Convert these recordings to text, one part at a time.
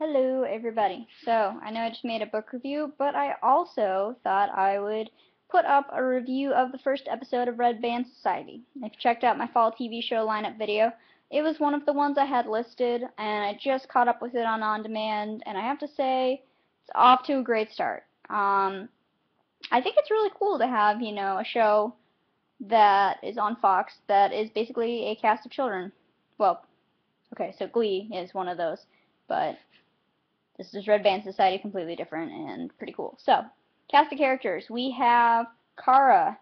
Hello, everybody. So, I know I just made a book review, but I also thought I would put up a review of the first episode of Red Band Society. If you checked out my fall TV show lineup video, it was one of the ones I had listed, and I just caught up with it on demand, and I have to say, it's off to a great start. I think it's really cool to have, a show that is on Fox that is basically a cast of children. Well, okay, so Glee is one of those, but this is Red Band Society, completely different and pretty cool. So, cast of characters. We have Kara.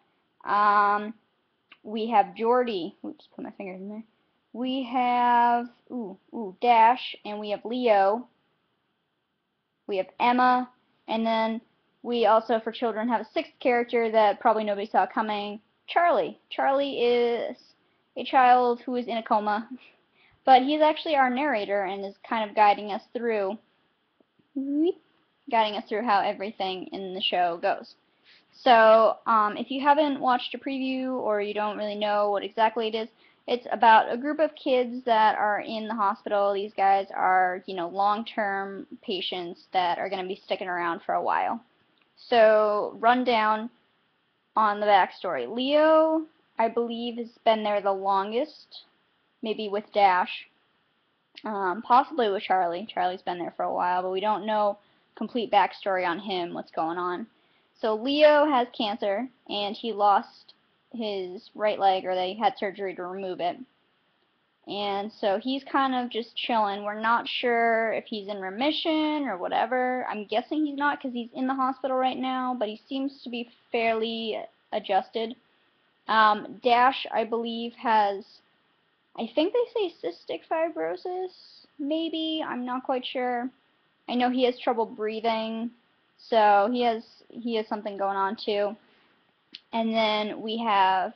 We have Jordy. Oops, put my fingers in there. We have Dash, and we have Leo. We have Emma, and then we also, for children, have a sixth character that probably nobody saw coming, Charlie. Charlie is a child who is in a coma, but he's actually our narrator and is kind of guiding us through how everything in the show goes. So, if you haven't watched a preview or you don't really know what exactly it is, it's about a group of kids that are in the hospital. These guys are, long-term patients that are going to be sticking around for a while. So, rundown on the backstory. Leo, I believe, has been there the longest, maybe with Dash, possibly with Charlie. Charlie's been there for a while, but we don't know complete backstory on him, what's going on. So Leo has cancer, and he lost his right leg, or they had surgery to remove it. And so he's kind of just chilling. We're not sure if he's in remission or whatever. I'm guessing he's not because he's in the hospital right now, but he seems to be fairly adjusted. Dash, I believe, has, I think they say cystic fibrosis, maybe. I'm not quite sure. I know he has trouble breathing, so he has something going on too. And then we have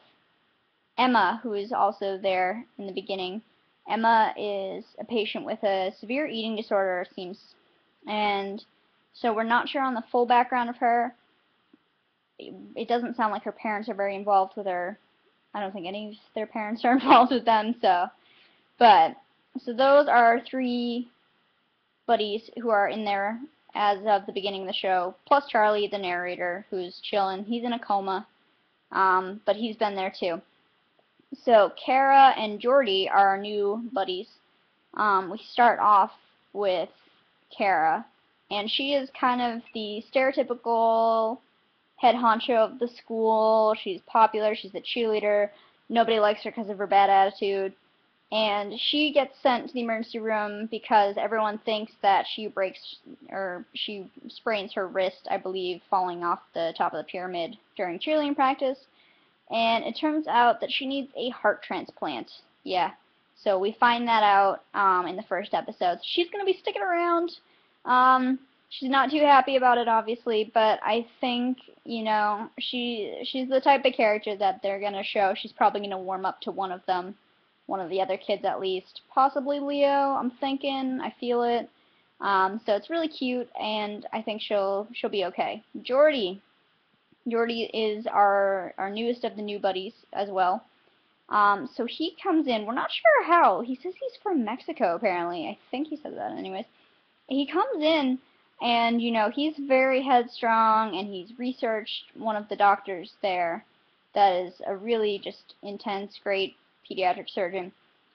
Emma, who is also there in the beginning. Emma is a patient with a severe eating disorder, it seems. And so we're not sure on the full background of her. It doesn't sound like her parents are very involved with her. I don't think any of their parents are involved with them, so. But, so those are three buddies who are in there as of the beginning of the show, plus Charlie, the narrator, who's chilling. He's in a coma, but he's been there too. So Kara and Jordy are our new buddies. We start off with Kara, and she is kind of the stereotypical head honcho of the school. She's popular, she's the cheerleader, nobody likes her because of her bad attitude, and she gets sent to the emergency room because everyone thinks that she sprains her wrist, I believe, falling off the top of the pyramid during cheerleading practice, and it turns out that she needs a heart transplant. Yeah, so we find that out in the first episode. She's going to be sticking around. She's not too happy about it, obviously, but I think, she's the type of character that they're going to show. She's probably going to warm up to one of them, one of the other kids at least. Possibly Leo, I'm thinking. I feel it. So it's really cute, and I think she'll be okay. Jordy. Jordy is our newest of the new buddies as well. So he comes in. We're not sure how. He says he's from Mexico, apparently. I think he said that anyways. He comes in, and, he's very headstrong, and he's researched one of the doctors there that is a really just intense, great pediatric surgeon.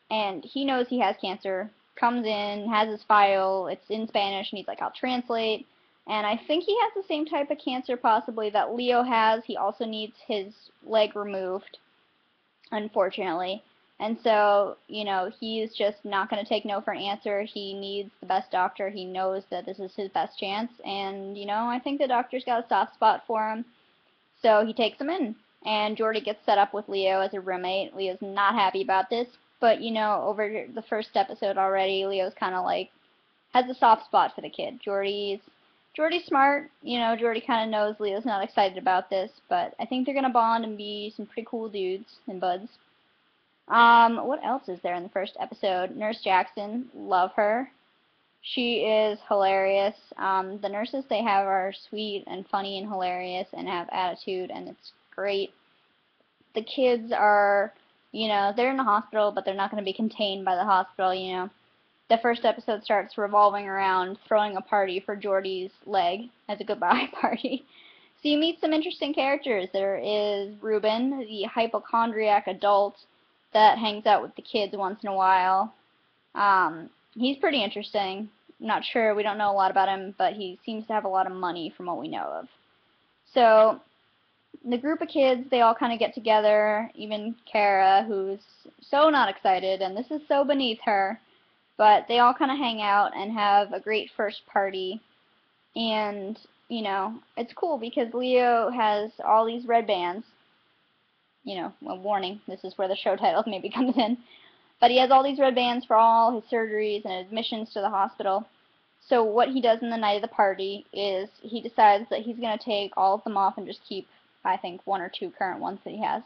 And he knows he has cancer, comes in, has his file, it's in Spanish, and he's like, I'll translate. And I think he has the same type of cancer, possibly, that Leo has. He also needs his leg removed, unfortunately. And so, he's just not going to take no for an answer. He needs the best doctor. He knows that this is his best chance. And, I think the doctor's got a soft spot for him. So he takes him in. And Jordy gets set up with Leo as a roommate. Leo's not happy about this. But, over the first episode already, Leo's kind of like, has a soft spot for the kid. Jordy's smart. Jordy kind of knows Leo's not excited about this. But I think they're going to bond and be some pretty cool dudes and buds. What else is there in the first episode? Nurse Jackson, love her. She is hilarious. The nurses they have are sweet and funny and hilarious and have attitude, and it's great. The kids are, they're in the hospital, but they're not going to be contained by the hospital, the first episode starts revolving around throwing a party for Geordi's leg as a goodbye party. So you meet some interesting characters. There is Ruben, the hypochondriac adult that hangs out with the kids once in a while. He's pretty interesting. I'm not sure, we don't know a lot about him, but he seems to have a lot of money from what we know of. So the group of kids, they all kind of get together, even Kara, who's so not excited, and this is so beneath her, but they all kind of hang out and have a great first party. And, you know, it's cool because Leo has all these red bands. You know, a warning, this is where the show title maybe comes in. But he has all these red bands for all his surgeries and admissions to the hospital. So what he does in the night of the party is he decides that he's going to take all of them off and just keep, I think, 1 or 2 current ones that he has.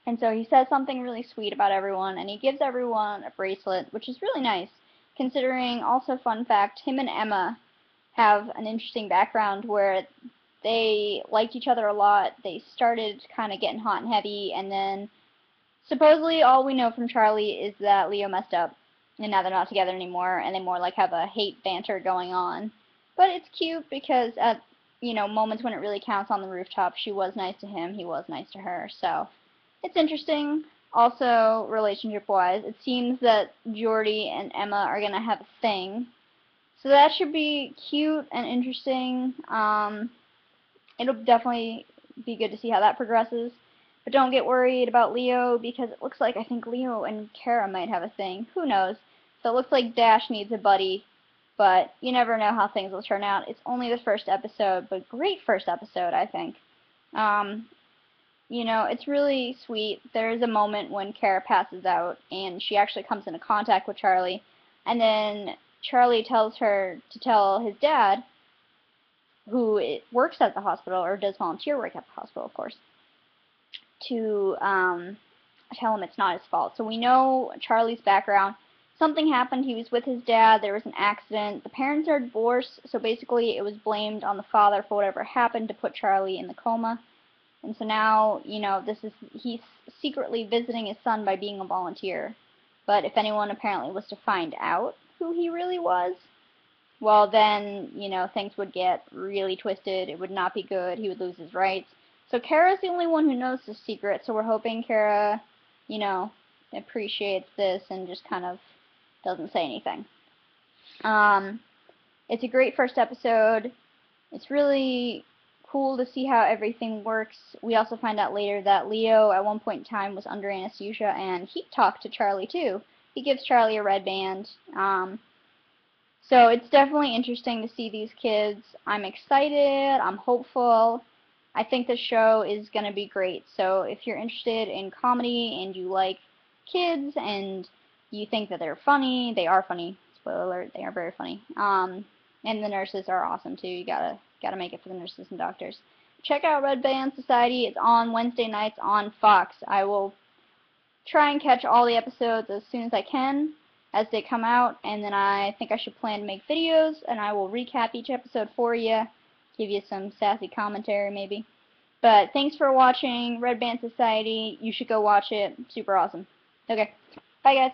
And so he says something really sweet about everyone, and he gives everyone a bracelet, which is really nice, considering, also fun fact, him and Emma have an interesting background where they liked each other a lot. They started kind of getting hot and heavy, and then supposedly all we know from Charlie is that Leo messed up, and now they're not together anymore, and they more like have a hate banter going on. But it's cute because at, you know, moments when it really counts on the rooftop, she was nice to him, he was nice to her, so it's interesting. Also, relationship-wise, it seems that Geordi and Emma are going to have a thing, so that should be cute and interesting. It'll definitely be good to see how that progresses. But don't get worried about Leo, because it looks like I think Leo and Kara might have a thing. Who knows? So it looks like Dash needs a buddy, but you never know how things will turn out. It's only the first episode, but great first episode, I think. You know, it's really sweet. There is a moment when Kara passes out, and she actually comes into contact with Charlie, and then Charlie tells her to tell his dad, who works at the hospital, or does volunteer work at the hospital, of course, to tell him it's not his fault. So we know Charlie's background. Something happened. He was with his dad. There was an accident. The parents are divorced, so basically it was blamed on the father for whatever happened to put Charlie in the coma. And so now, you know, he's secretly visiting his son by being a volunteer. But if anyone apparently was to find out who he really was, well then, you know, things would get really twisted. It would not be good. He would lose his rights. So Kara's the only one who knows the secret, so we're hoping Kara, you know, appreciates this and just kind of doesn't say anything. It's a great first episode. It's really cool to see how everything works. We also find out later that Leo at one point in time was under anesthesia, and he talked to Charlie too. He gives Charlie a red band. So it's definitely interesting to see these kids. I'm excited. I'm hopeful. I think the show is going to be great. So if you're interested in comedy and you like kids and you think that they're funny, they are funny. Spoiler alert, they are very funny. And the nurses are awesome too. You gotta make it for the nurses and doctors. Check out Red Band Society. It's on Wednesday nights on Fox. I will try and catch all the episodes as soon as I can as they come out, and then I think I should plan to make videos, and I will recap each episode for you, give you some sassy commentary maybe. But thanks for watching Red Band Society. You should go watch it. Super awesome. Okay. Bye, guys.